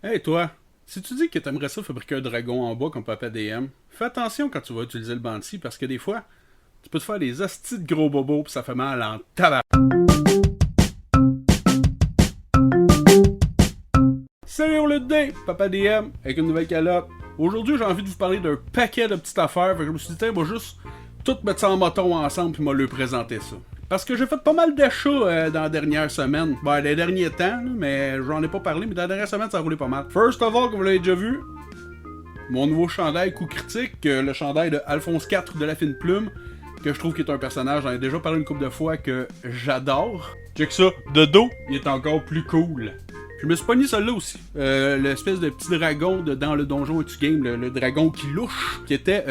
Hey toi, si tu dis que t'aimerais ça fabriquer un dragon en bois comme Papa DM, fais attention quand tu vas utiliser le Banshee parce que des fois, tu peux te faire des hosties de gros bobos pis ça fait mal en tabac. Salut le dé, Papa DM, avec une nouvelle calotte. Aujourd'hui, j'ai envie de vous parler d'un paquet de petites affaires, fait que je me suis dit, tiens, moi juste tout mettre ça en moton ensemble puis moi lui présenter ça. Parce que j'ai fait pas mal d'achats dans la dernière semaine. Ben, les derniers temps, là, mais j'en ai pas parlé, mais dans la dernière semaine, ça a roulé pas mal. First of all, comme vous l'avez déjà vu, mon nouveau chandail coup critique, le chandail de Alphonse IV de la fine plume, que je trouve qu'il est un personnage, j'en ai déjà parlé une couple de fois, que j'adore. Check ça, de dos, il est encore plus cool. Je me suis pogné celui-là aussi. L'espèce de petit dragon dans le donjon Etu Game, le dragon qui louche, qui était,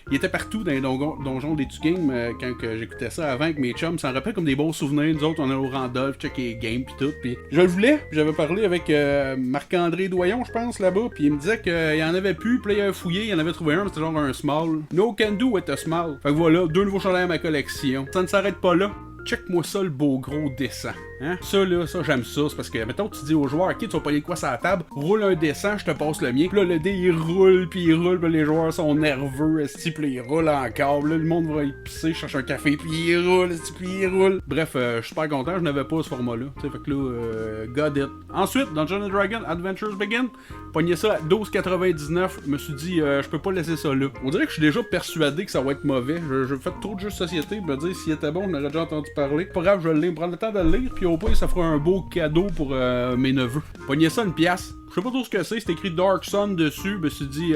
il était partout dans les donjons d'Etu Game quand j'écoutais ça avant avec mes chums. Ça me rappelle comme des bons souvenirs. Nous autres, on est au Randolph, check les games pis tout. Pis je le voulais, j'avais parlé avec Marc-André Doyon, je pense, là-bas, puis il me disait qu'il y en avait plus, puis là, il avait fouillé, il en avait trouvé un, mais c'était genre un small. No can do with a small. Fait que voilà, 2 nouveaux chandails à ma collection. Ça ne s'arrête pas là. Check-moi ça, le beau gros dessin. Hein? Ça, là, ça, j'aime ça. C'est parce que, mettons, tu dis aux joueurs, ok, tu vas payer quoi sur la table, roule un dessin, je te passe le mien. Puis là, le dé, il roule, puis les joueurs sont nerveux, esti, puis ils roulent encore. Là, le monde va y pisser, cherche un café, puis il roule, esti, puis il roule. Bref, je suis super content, je n'avais pas ce format-là. Tu sais, fait que là, got it. Ensuite, Dungeons & Dragons Adventures Begin, pognais ça à 12,99. Je me suis dit, je peux pas laisser ça là. On dirait que je suis déjà persuadé que ça va être mauvais. Je fais trop de jeux de société, me dire s'il était bon, je n'aurais déjà entendu parler. Pas grave, je vais le lire, prendre le temps de le lire, puis au pire, ça fera un beau cadeau pour mes neveux. Pognez ça une pièce. Je sais pas trop ce que c'est écrit Dark Sun dessus, je me suis dit,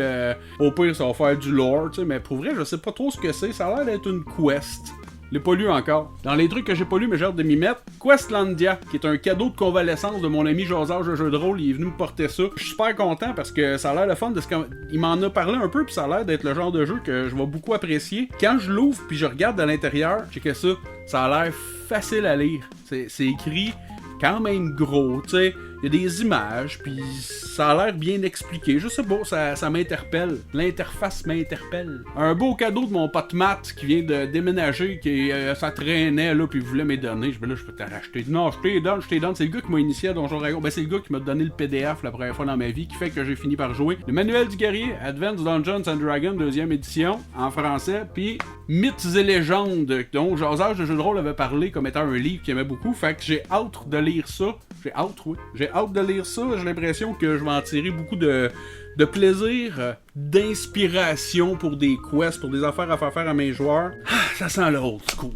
au pire, ça va faire du lore, tu sais, mais pour vrai, je sais pas trop ce que c'est. Ça a l'air d'être une quest. Je l'ai pas lu encore. Dans les trucs que j'ai pas lu, mais j'ai hâte de m'y mettre, Questlandia, qui est un cadeau de convalescence de mon ami Josage de jeu de rôle, il est venu me porter ça. Je suis super content parce que ça a l'air le fun de ce qu'il m'en a parlé un peu, puis ça a l'air d'être le genre de jeu que je vais beaucoup apprécier. Quand je l'ouvre puis je regarde à l'intérieur, checkez ça, ça a l'air facile à lire. C'est écrit quand même gros, tu sais. Il y a des images, puis ça a l'air bien expliqué. Je sais pas, ça m'interpelle. L'interface m'interpelle. Un beau cadeau de mon pote Matt qui vient de déménager, qui ça traînait là, puis il voulait me donner. Je peux te racheter. Non, je t'ai donné. C'est le gars qui m'a initié à Donjon Dragon. Ben, c'est le gars qui m'a donné le PDF la première fois dans ma vie, qui fait que j'ai fini par jouer. Le manuel du guerrier, Advanced Dungeons and Dragons, 2e édition, en français, puis Mythes et légendes, dont Josage de jeu de rôle avait parlé comme étant un livre qu'il aimait beaucoup. Fait que j'ai hâte de lire ça. J'ai hâte de lire ça. J'ai l'impression que je vais en tirer beaucoup de plaisir, d'inspiration pour des quests, pour des affaires à faire à mes joueurs. Ça sent le old school.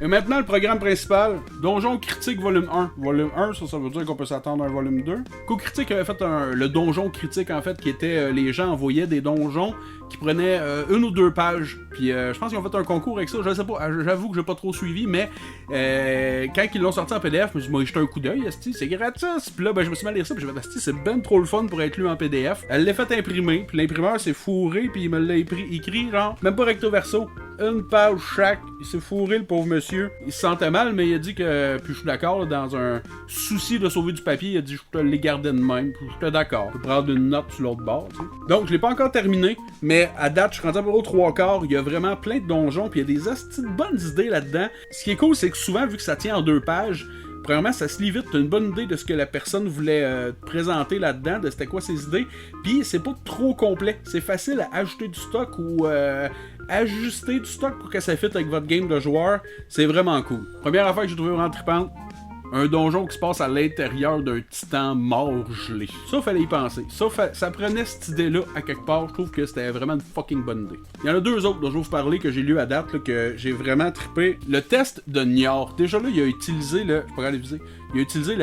Et maintenant, le programme principal, Donjon Critique volume 1. Volume 1, ça veut dire qu'on peut s'attendre à un volume 2. Co-Critique avait fait le donjon critique, en fait, qui était, les gens envoyaient des donjons qui prenaient 1 ou 2 pages. Puis je pense qu'ils ont fait un concours avec ça, je sais pas, j'avoue que j'ai pas trop suivi, mais quand ils l'ont sorti en PDF, je me suis jeté un coup d'œil, c'est gratis. Puis là, je me suis mis à lire ça, puis j'ai fait, c'est ben trop le fun pour être lu en PDF. Elle l'a fait imprimer, puis l'imprimeur s'est fourré, puis il me l'a écrit, genre, même pas recto verso, une page chaque. Il s'est fourré, le pauvre monsieur. Il se sentait mal, mais il a dit que, puis je suis d'accord, là, dans un souci de sauver du papier, il a dit, je te l'ai gardé de même, puis j'étais d'accord. Je peux prendre une note sur l'autre bord, tu sais. Donc, je l'ai pas encore terminé, mais à date, je suis rendu à peu près aux 3/4. Il y a vraiment plein de donjons, puis il y a des astis de bonnes idées là-dedans. Ce qui est cool, c'est que souvent, vu que ça tient en 2 pages, premièrement, ça se lit vite, t'as une bonne idée de ce que la personne voulait présenter là-dedans, de c'était quoi ses idées, puis c'est pas trop complet. C'est facile à ajouter du stock ou ajuster du stock pour que ça fitte avec votre game de joueur. C'est vraiment cool. Première affaire que j'ai trouvé vraiment trippante, un donjon qui se passe à l'intérieur d'un titan mort gelé. Ça, fallait y penser. Ça prenait cette idée-là à quelque part. Je trouve que c'était vraiment une fucking bonne idée. Il y en a 2 autres dont je vais vous parler que j'ai lu à date, là, que j'ai vraiment trippé. Le test de Niort. Déjà là, il a utilisé le... Je pourrais aller viser. Il a utilisé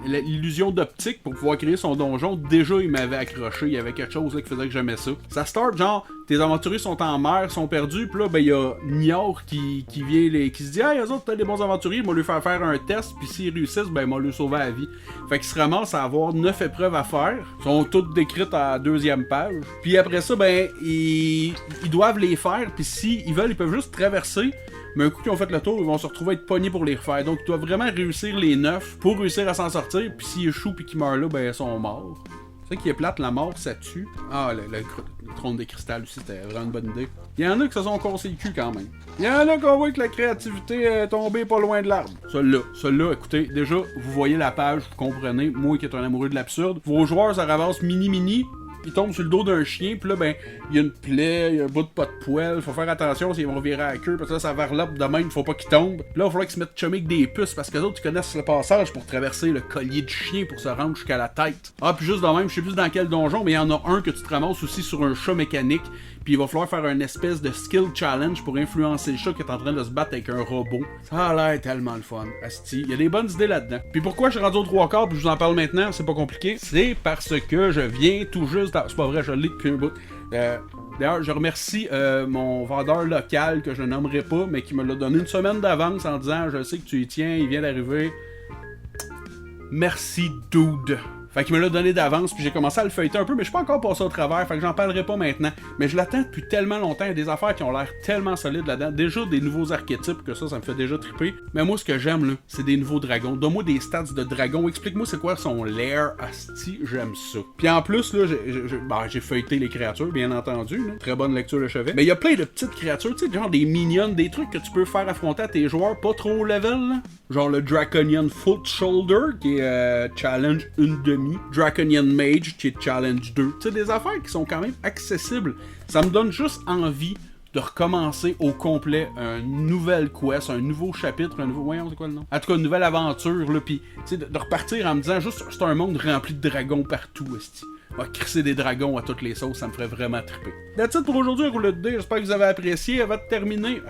l'illusion d'optique pour pouvoir créer son donjon. Déjà, il m'avait accroché. Il y avait quelque chose là, qui faisait que j'aimais ça. Ça start genre, tes aventuriers sont en mer, sont perdus. Puis là, il y a Niort qui vient, qui se dit, hey, eux autres, t'as des bons aventuriers, moi, lui faire un test. Puis s'ils réussissent, moi, lui sauver la vie. Fait qu'ils se ramassent à avoir 9 épreuves à faire. Ils sont toutes décrites à la 2e page. Puis après ça, ils doivent les faire. Puis s'ils veulent, ils peuvent juste traverser. Mais un coup qu'ils ont fait le tour, ils vont se retrouver à être pognés pour les refaire. Donc ils doivent vraiment réussir les 9 pour réussir à s'en sortir. Puis s'ils échouent puis qu'ils meurent là, ils sont morts. C'est ça qui est plate, la mort, ça tue. Ah, le trône des cristals aussi, c'était vraiment une bonne idée. Il y en a qui se sont cassés le cul quand même. Il y en a qu'on voit que la créativité est tombée pas loin de l'arbre. Celui-là, écoutez, déjà, vous voyez la page, vous comprenez, moi qui est un amoureux de l'absurde. Vos joueurs, ça ramasse mini, ils tombent sur le dos d'un chien, puis là, ben, il y a une plaie, il y a un bout de pas de poêle, faut faire attention s'ils vont virer à la queue, parce que là, ça varlope de même, faut pas qu'ils tombent. Puis là, il va falloir qu'ils se mettent chumés avec des puces, parce que les autres, ils connaissent le passage pour traverser le collier du chien pour se rendre jusqu'à la tête. Ah, puis juste de même, je sais plus dans quel donjon, mais il y en a un que tu te ramasses aussi sur un chat mécanique, puis il va falloir faire une espèce de skill challenge pour influencer le chat qui est en train de se battre avec un robot. Ça a l'air tellement le fun. Asti, il y a des bonnes idées là-dedans. Puis pourquoi je suis rendu aux 3/4 puis je vous en parle maintenant, c'est pas compliqué. C'est parce que je viens tout juste... C'est pas vrai, je l'ai depuis un bout. D'ailleurs, je remercie mon vendeur local que je nommerai pas, mais qui me l'a donné une semaine d'avance en disant « Je sais que tu y tiens, il vient d'arriver. Merci, dude. » Fait qu'il me l'a donné d'avance, puis j'ai commencé à le feuilleter un peu, mais je suis pas encore passé au travers, fait que j'en parlerai pas maintenant. Mais je l'attends depuis tellement longtemps, il y a des affaires qui ont l'air tellement solides là-dedans. Déjà des nouveaux archétypes, que ça me fait déjà triper. Mais moi, ce que j'aime, là, c'est des nouveaux dragons. Donne-moi des stats de dragons, explique-moi c'est quoi son lair, asti, j'aime ça. Puis en plus, là, j'ai feuilleté les créatures, bien entendu, là. Très bonne lecture de chevet. Mais il y a plein de petites créatures, tu sais, genre des mignonnes, des trucs que tu peux faire affronter à tes joueurs pas trop level, là. Genre le Draconian Foot Shoulder, qui est challenge 1/2. Draconian Mage, qui est challenge 2. Tu sais, des affaires qui sont quand même accessibles. Ça me donne juste envie de recommencer au complet une nouvelle quest, un nouveau chapitre, un nouveau... Voyons, c'est quoi le nom? En tout cas, une nouvelle aventure, là, pis, tu sais, de repartir en me disant juste, c'est un monde rempli de dragons partout, esti. Va crisser des dragons à toutes les sauces, ça me ferait vraiment triper. That's it pour aujourd'hui, Roulette de dés. J'espère que vous avez apprécié. Avant de terminer,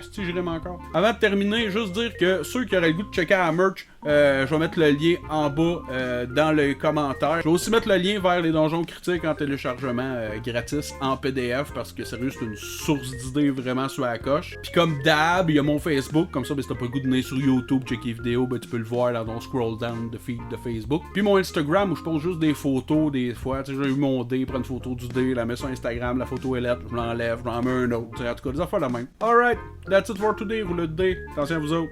Avant de terminer, juste dire que ceux qui auraient le goût de checker la merch, je vais mettre le lien en bas dans les commentaires. Je vais aussi mettre le lien vers les donjons critiques en téléchargement gratis en PDF parce que sérieux, c'est une source d'idées vraiment sur la coche. Puis comme d'hab, il y a mon Facebook, comme ça, ben, si t'as pas le goût de venir sur YouTube, checker les vidéos, ben, tu peux le voir dans ton scroll down de feed de Facebook. Puis mon Instagram où je pose juste des photos des fois. Tu sais, j'ai eu mon dé, prendre une photo du dé, la mets sur Instagram, la photo est lettre, je l'enlève, je l'en mets un autre. En tout cas, des affaires de même. Alright, that's it for today, Roulette de dés. Attention à vous autres.